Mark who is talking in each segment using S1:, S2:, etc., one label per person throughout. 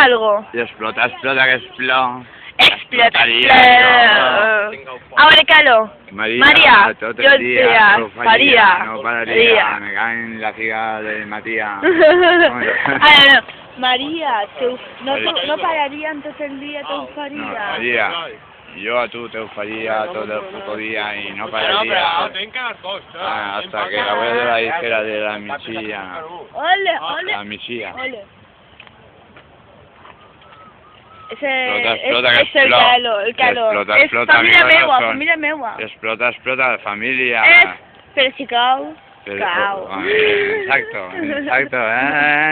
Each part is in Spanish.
S1: algo.
S2: Y explota, explota, que explota.
S1: Explota,
S2: Explotaría,
S1: explota. Ahora, Calo. María,
S2: todo
S1: yo
S2: el día,
S1: faría.
S2: no pararía, me cae en la ciga de Matías.
S1: Ara, Maria, no pararían tot el dia, te ho
S2: No,
S1: faria.
S2: María, yo a tú te ufaría todo el puto día y no pararía hasta que la abuela dijera de la michilla.
S1: Ole, ole,
S2: La michilla.
S1: ole.
S2: Explota,
S1: És el calor, el calor.
S2: Explota,
S1: És
S2: explota,
S1: família
S2: mi
S1: meua,
S2: corazón.
S1: família meua.
S2: Explota, explota, familia.
S1: Però si cau,
S2: Pero-
S1: cau.
S2: Exacto, exacto,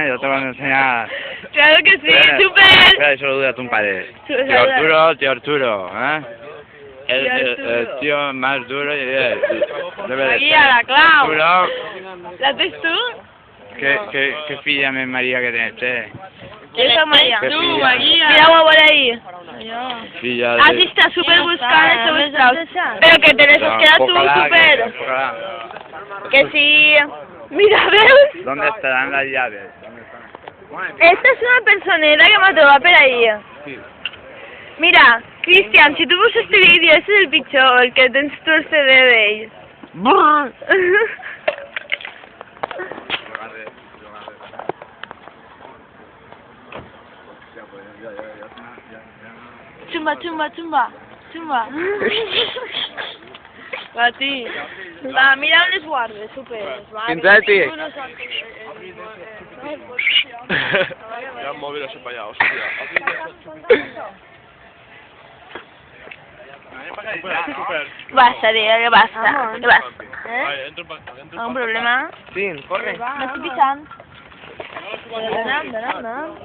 S2: yo te voy a enseñar.
S1: Claro que sí,
S2: Espera,
S1: súper.
S2: Espera, eso lo duda a tu padre.
S1: Saluda.
S2: Tío Arturo, ¿eh? El tío más duro debe de
S1: Aquí
S2: ser.
S1: a la Clau.
S2: Arturo,
S1: La tens tu?
S2: ¿qué filla me María que tienes?
S1: Jo soc Maria.
S2: Que
S1: Tu,
S2: filla.
S1: Maria. Mira-ho por ahí.
S2: Filla
S1: Has
S2: de...
S1: estat super buscant els teus traus. Però que te les has quedat tu super.
S2: Enfócala.
S1: Que sí. Mira, veus?
S2: ¿Dónde estarán las llaves?
S1: Esta és una personeta que m'ha trobat per ahí.
S2: Sí.
S1: Mira, Cristian, si tu veus este vídeo, ese és el pitjor, el que tens tu el CD d'ell. Chumba, chumba, chumba, chumba. Va, ti. Va, mira on les guardes, super.
S2: Pintate.
S3: Ya el móvil así para allá, hostia. Super.
S1: Basta, tio, que basta. Que basta.
S3: Vale, entro para
S1: ¿Algun problema?
S2: Sí, corre.
S1: M'estic pixant. Dona'm.